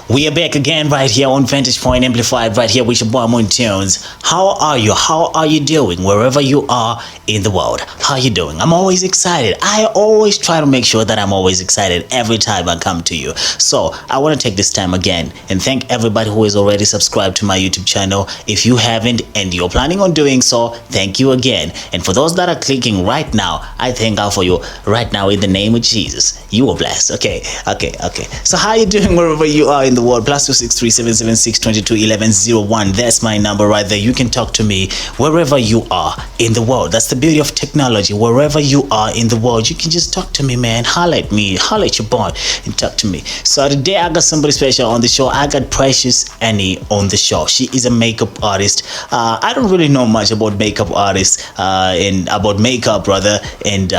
We are back again right here on Vantage Point Amplified, right here with your boy Munya Tunes. How are you? How are you doing wherever you are in the world? How are you doing? I'm always excited. I always try to make sure that I'm always excited every time I come to you. So I want to take this time again and thank everybody who is already subscribed to my YouTube channel. If you haven't and you're planning on doing so, thank you again. And for those that are clicking right now, I thank God for you right now in the name of Jesus. You are blessed. Okay. So how are you doing wherever you are in the world? +26377621101. That's my number right there. You can talk to me wherever you are in the world. That's the beauty of technology. Wherever you are in the world, you can just talk to me, man. Holla at me, holla at your boy, and talk to me. So today I got somebody special on the show. I got Precious Annie on the show. She is a makeup artist. I don't really know much about makeup artists and about makeup rather, and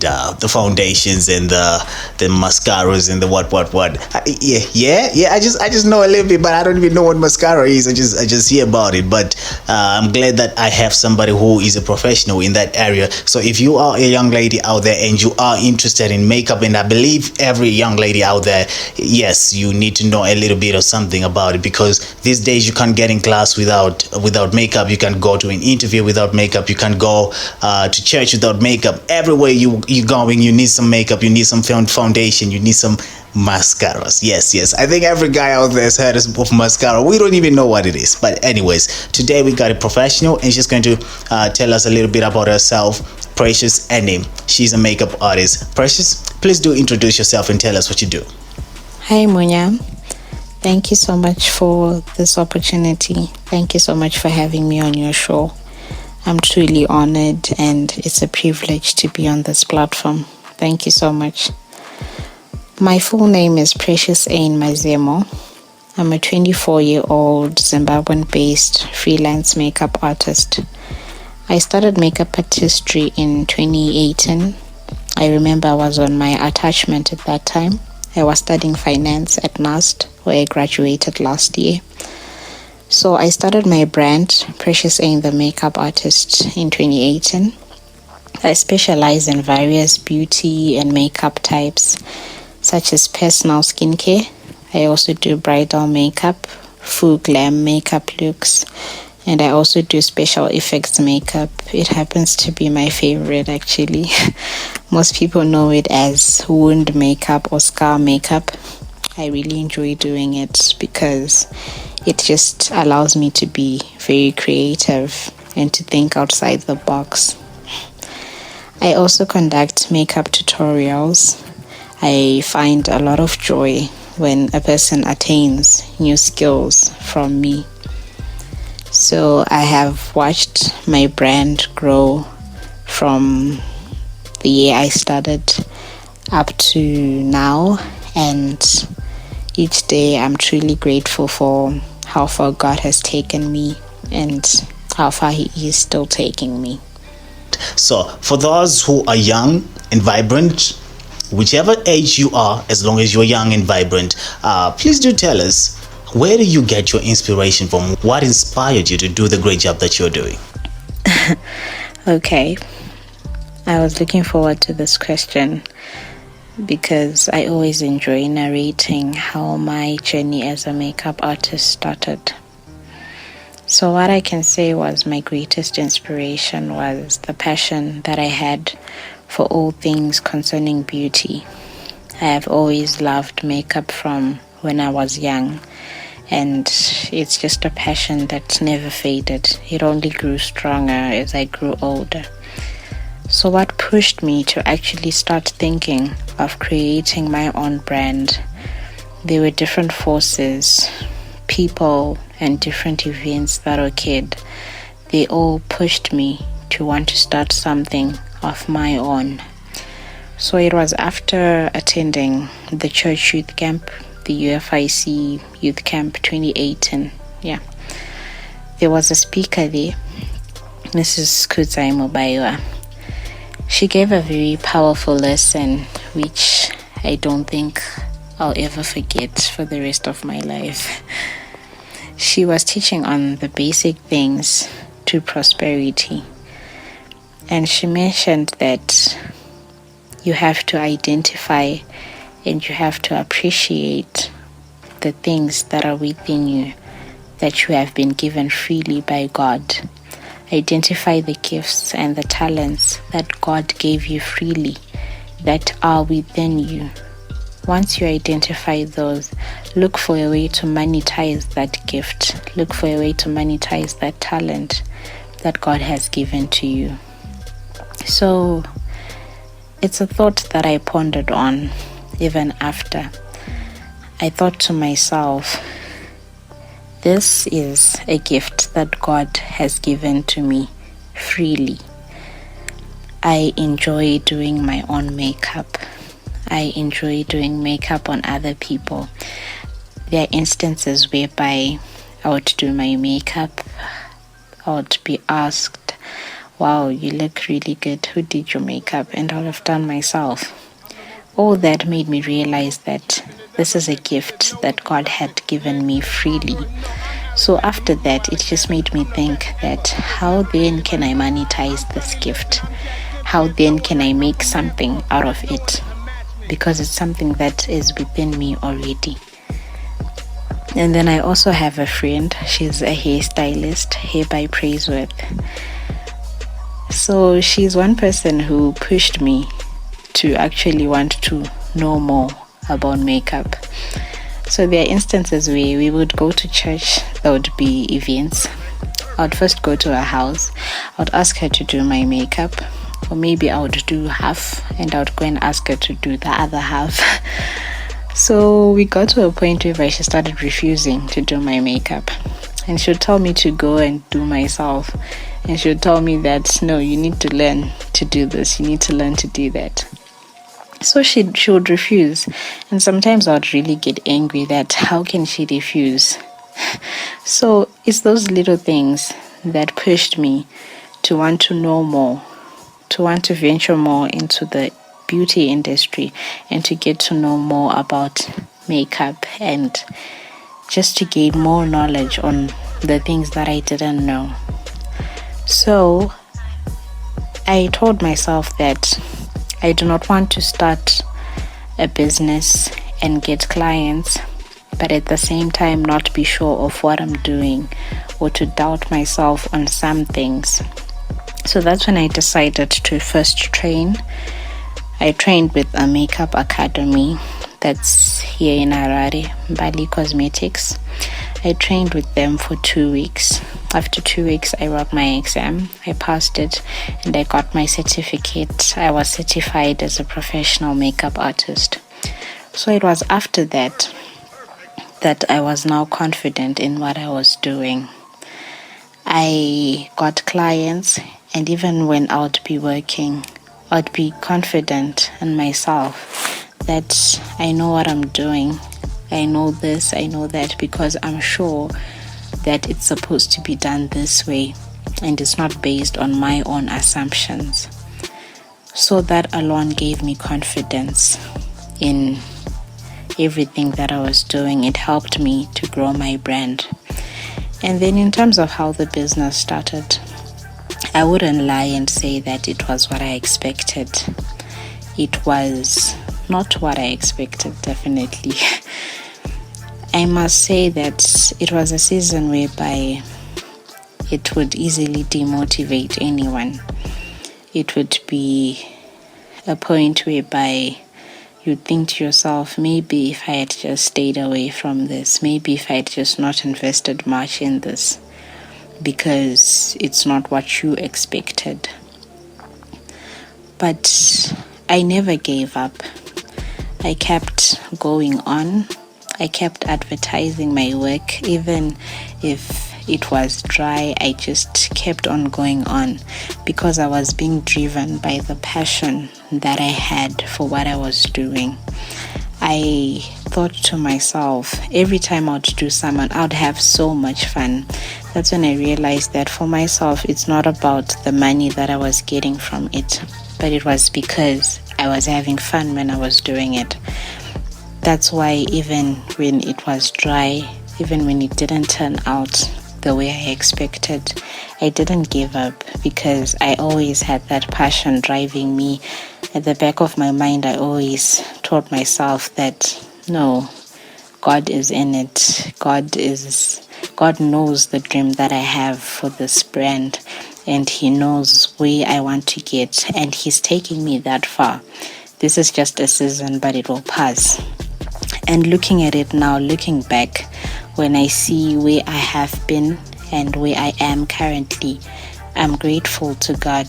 the foundations and the mascaras and the what. I just know a little bit, but I don't even know what mascara is. I just hear about it. But I'm glad that I have somebody who is a professional in that area. So if you are a young lady out there and you are interested in makeup, and I believe every young lady out there, yes, you need to know a little bit or something about it, because these days you can't get in class without makeup. You can't go to an interview without makeup. You can't go to church without makeup. Everywhere you're going, you need some makeup, you need some foundation, you need some mascaras. Yes, I think every guy out there has heard of mascara. We don't even know what it is, but anyways, today we got a professional and she's going to tell us a little bit about herself. Precious Annie. She's a makeup artist. Precious, please do introduce yourself and tell us what you do. Hi Munya, thank you so much for this opportunity. Thank you so much for having me on your show. I'm truly honored and it's a privilege to be on this platform. Thank you so much. My full name is Precious Annie Mazemo. I'm a 24-year-old Zimbabwean-based freelance makeup artist. I started makeup artistry in 2018. I remember I was on my attachment at that time. I was studying finance at NAST, where I graduated last year. So I started my brand, Precious Annie the Makeup Artist, in 2018. I specialize in various beauty and makeup types, such as personal skincare. I also do bridal makeup, full glam makeup looks, and I also do special effects makeup. It happens to be my favorite, actually. Most people know it as wound makeup or scar makeup. I really enjoy doing it because it just allows me to be very creative and to think outside the box. I also conduct makeup tutorials. I find a lot of joy when a person attains new skills from me. So I have watched my brand grow from the year I started up to now, and each day I'm truly grateful for how far God has taken me and how far He is still taking me. So for those who are young and vibrant, whichever age you are, as long as you're young and vibrant, please do tell us, where do you get your inspiration from? What inspired you to do the great job that you're doing? Okay, I was looking forward to this question because I always enjoy narrating how my journey as a makeup artist started. So what I can say was my greatest inspiration was the passion that I had for all things concerning beauty. I have always loved makeup from when I was young, and it's just a passion that never faded. It only grew stronger as I grew older. So what pushed me to actually start thinking of creating my own brand? There were different forces, people, and different events that occurred. They all pushed me to want to start something of my own. So it was after attending the church youth camp, the UFIC youth camp 2018. There was a speaker there, Mrs. Kutsai Baiwa. She gave a very powerful lesson which I don't think I'll ever forget for the rest of my life. She was teaching on the basic things to prosperity. And she mentioned that you have to identify and you have to appreciate the things that are within you that you have been given freely by God. Identify the gifts and the talents that God gave you freely that are within you. Once you identify those, look for a way to monetize that gift. Look for a way to monetize that talent that God has given to you. So it's a thought that I pondered on even after. I thought to myself, this is a gift that God has given to me freely. I enjoy doing my own makeup. I enjoy doing makeup on other people. There are instances whereby I would do my makeup. I would be asked, wow, you look really good. Who did your makeup? And I would have done myself. All that made me realize that this is a gift that God had given me freely. So after that, it just made me think that how then can I monetize this gift? How then can I make something out of it? Because it's something that is within me already. And then I also have a friend. She's a hairstylist, Hair by Praiseworth. So she's one person who pushed me to actually want to know more about makeup. So there are instances where we would go to church, there would be events. I would first go to her house, I would ask her to do my makeup, or maybe I would do half and I would go and ask her to do the other half. So we got to a point where she started refusing to do my makeup, and she would tell me to go and do myself, and she would tell me that no, you need to learn to do this, you need to learn to do that. So she would refuse, and sometimes I would really get angry that how can she refuse? So it's those little things that pushed me to want to know more, to want to venture more into the beauty industry and to get to know more about makeup and just to gain more knowledge on the things that I didn't know. So I told myself that I do not want to start a business and get clients, but at the same time not be sure of what I'm doing or to doubt myself on some things. So that's when I decided to first train. I trained with a makeup academy that's here in Harare, Bali Cosmetics. I trained with them for 2 weeks. After 2 weeks, I wrote my exam. I passed it and I got my certificate. I was certified as a professional makeup artist. So it was after that I was now confident in what I was doing. I got clients, and even when I would be working, I'd be confident in myself that I know what I'm doing. I know this, I know that, because I'm sure that it's supposed to be done this way and it's not based on my own assumptions. So that alone gave me confidence in everything that I was doing. It helped me to grow my brand. And then in terms of how the business started, I wouldn't lie and say that it was what I expected. It was not what I expected, definitely. I must say that it was a season whereby it would easily demotivate anyone. It would be a point whereby you think to yourself, maybe if I had just stayed away from this, maybe if I had just not invested much in this, because it's not what you expected. But I never gave up. I kept going on. I kept advertising my work, even if it was dry. I just kept on going on because I was being driven by the passion that I had for what I was doing. I thought to myself, every time I would do someone, I would have so much fun. That's when I realized that for myself, it's not about the money that I was getting from it, but it was because I was having fun when I was doing it. That's why even when it was dry, even when it didn't turn out the way I expected, I didn't give up because I always had that passion driving me. At the back of my mind, I always told myself that no, God is in it. God knows the dream that I have for this brand, and He knows where I want to get, and He's taking me that far. This is just a season, but it will pass. And looking at it now, looking back, when I see where I have been and where I am currently, I'm grateful to God.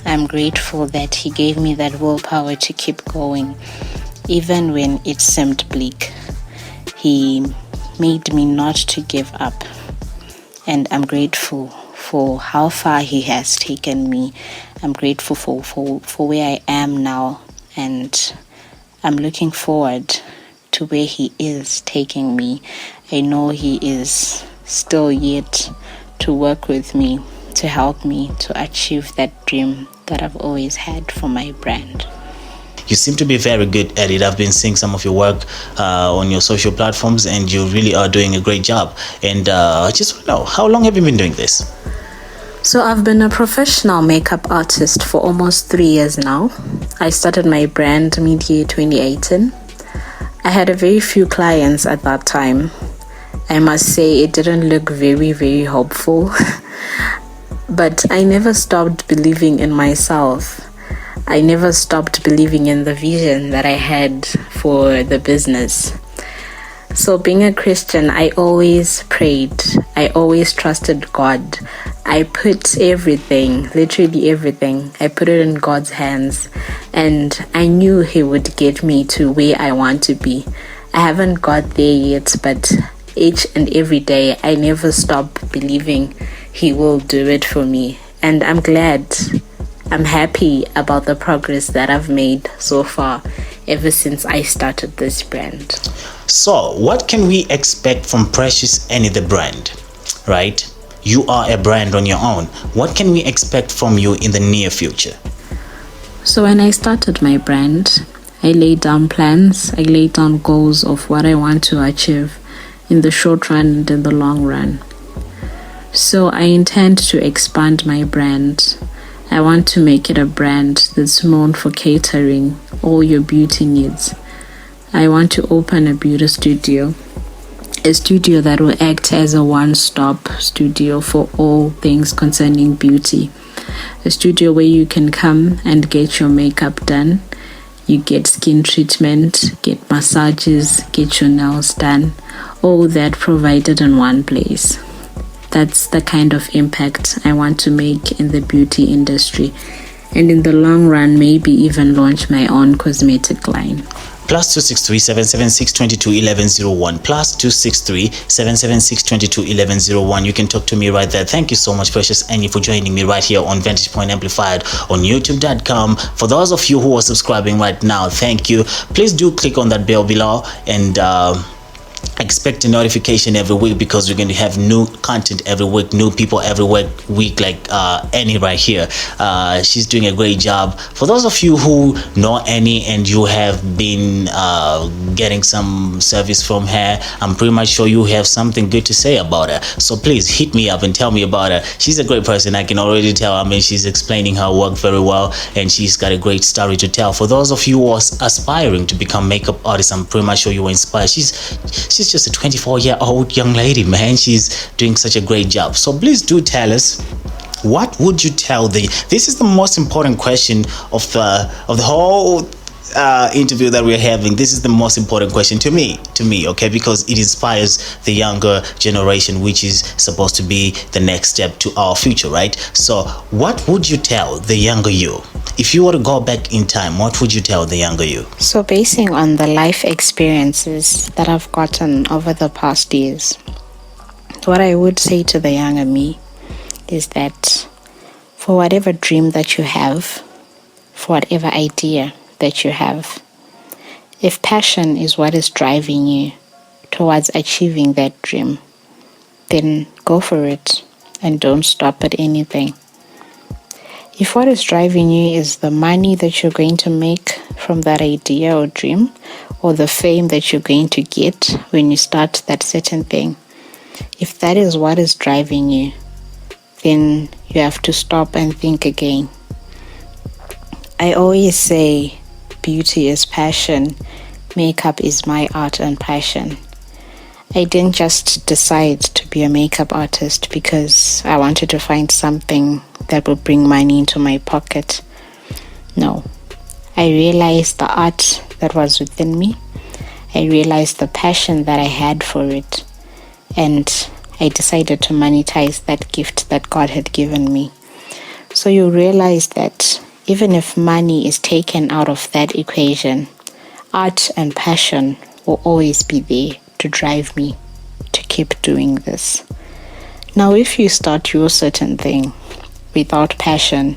I'm grateful that He gave me that willpower to keep going, even when it seemed bleak. He made me not to give up. And I'm grateful for how far He has taken me. I'm grateful for where I am now. And I'm looking forward to where He is taking me. I know He is still yet to work with me, to help me to achieve that dream that I've always had for my brand. You seem to be very good at it. I've been seeing some of your work on your social platforms, and you really are doing a great job. And I just want to know, how long have you been doing this? So I've been a professional makeup artist for almost 3 years now. I started my brand mid-year 2018. I had a very few clients at that time. I must say it didn't look very, very hopeful. But I never stopped believing in myself. I never stopped believing in the vision that I had for the business. So being a Christian, I always prayed. I always trusted God. I put everything, literally everything, I put it in God's hands. And I knew He would get me to where I want to be. I haven't got there yet, but each and every day, I never stop believing He will do it for me. And I'm glad. I'm happy about the progress that I've made so far ever since I started this brand. So, what can we expect from Precious Annie the brand, right? You are a brand on your own. What can we expect from you in the near future? So when I started my brand, I laid down plans, I laid down goals of what I want to achieve in the short run and in the long run. So I intend to expand my brand. I want to make it a brand that's known for catering all your beauty needs. I want to open a beauty studio, a studio that will act as a one-stop studio for all things concerning beauty. A studio where you can come and get your makeup done, you get skin treatment, get massages, get your nails done, all that provided in one place. That's the kind of impact I want to make in the beauty industry, and in the long run, maybe even launch my own cosmetic line. +263 776 221101 +263 776 221101. You can talk to me right there. Thank you so much, Precious Annie, for joining me right here on Vantage Point Amplified on youtube.com. For those of you who are subscribing right now, thank you. Please do click on that bell below and expect a notification every week, because we're going to have new content every week, new people every week, like Annie right here. She's doing a great job. For those of you who know Annie and you have been getting some service from her, I'm pretty much sure you have something good to say about her. So please hit me up and tell me about her. She's a great person, I can already tell. I mean, she's explaining her work very well, and she's got a great story to tell. For those of you who are aspiring to become makeup artists, I'm pretty much sure you were inspired. She's just a 24-year-old young lady, man. She's doing such a great job. So please do tell us, what would you tell this is the most important question of the whole interview that we're having. This is the most important question to me, okay, because it inspires the younger generation, which is supposed to be the next step to our future, right? So what would you tell the younger you? If you were to go back in time, what would you tell the younger you? So basing on the life experiences that I've gotten over the past years, what I would say to the younger me is that for whatever dream that you have, for whatever idea that you have, if passion is what is driving you towards achieving that dream, then go for it and don't stop at anything. If what is driving you is the money that you're going to make from that idea or dream, or the fame that you're going to get when you start that certain thing, If that is what is driving you, then you have to stop and think again. I always say beauty is passion, makeup is my art and passion. I didn't just decide to be a makeup artist because I wanted to find something that would bring money into my pocket. No, I realized the art that was within me. I realized the passion that I had for it. And I decided to monetize that gift that God had given me. So you realize that even if money is taken out of that equation, art and passion will always be there to drive me to keep doing this. Now, if you start your certain thing without passion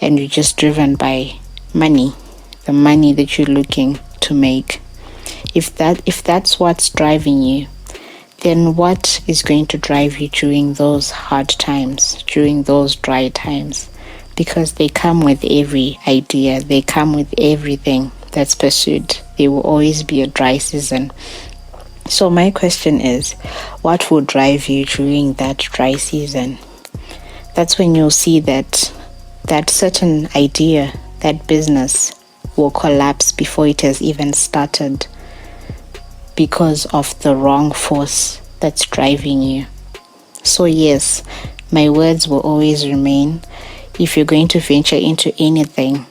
and you're just driven by money, the money that you're looking to make, if that's what's driving you, then what is going to drive you during those hard times, during those dry times? Because they come with every idea, they come with everything that's pursued. There will always be a dry season. So my question is, what will drive you during that dry season? That's when you'll see that certain idea, that business will collapse before it has even started, because of the wrong force that's driving you. So yes, my words will always remain. If you're going to venture into anything,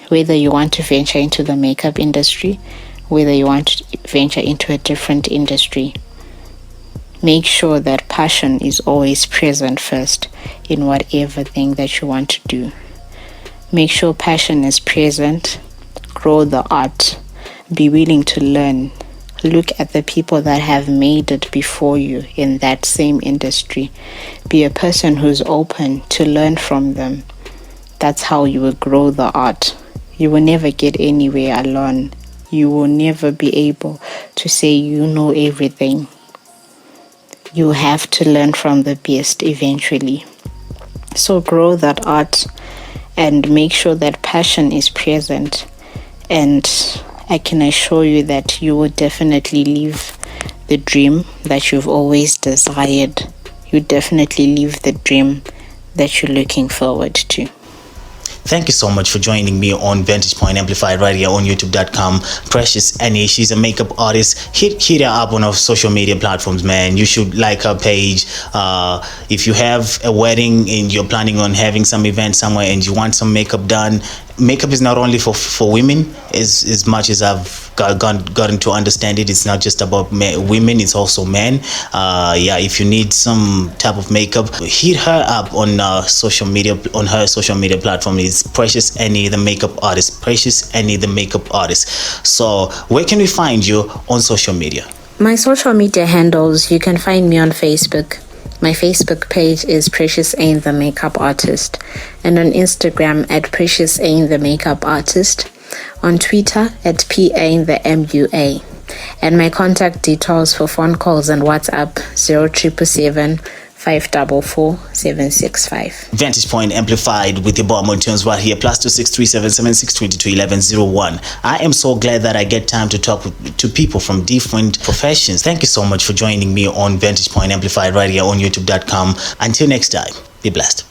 whether you want to venture into the makeup industry, whether you want to venture into a different industry, make sure that passion is always present first in whatever thing that you want to do. Make sure passion is present, grow the art, be willing to learn. Look at the people that have made it before you in that same industry. Be a person who's open to learn from them. That's how you will grow the art. You will never get anywhere alone. You will never be able to say you know everything. You have to learn from the best eventually. So grow that art and make sure that passion is present, and I can assure you that you will definitely live the dream that you've always desired. You definitely live the dream that you're looking forward to. Thank you so much for joining me on Vantage Point Amplified right here on youtube.com. Precious Annie, she's a makeup artist. Hit her up on our social media platforms, man. You should like her page. If you have a wedding and you're planning on having some event somewhere and you want some makeup done, makeup is not only for women. As much as I've gotten to understand it, it's not just about women, it's also men. If you need some type of makeup, hit her up on social media, on her social media platform. Is Precious Annie the makeup artist. Precious Annie the makeup artist. So where can we find you on social media? My social media handles, you can find me on Facebook. My Facebook page is Precious Annie the makeup artist, and on Instagram at Precious Annie the makeup artist, on Twitter at PA the MUA, and my contact details for phone calls and WhatsApp 0777 544 765. Vantage Point Amplified with your boy Munya Tunes right here, +26377621101. I am so glad that I get time to talk to people from different professions. Thank you so much for joining me on Vantage Point Amplified right here on youtube.com. Until next time, be blessed.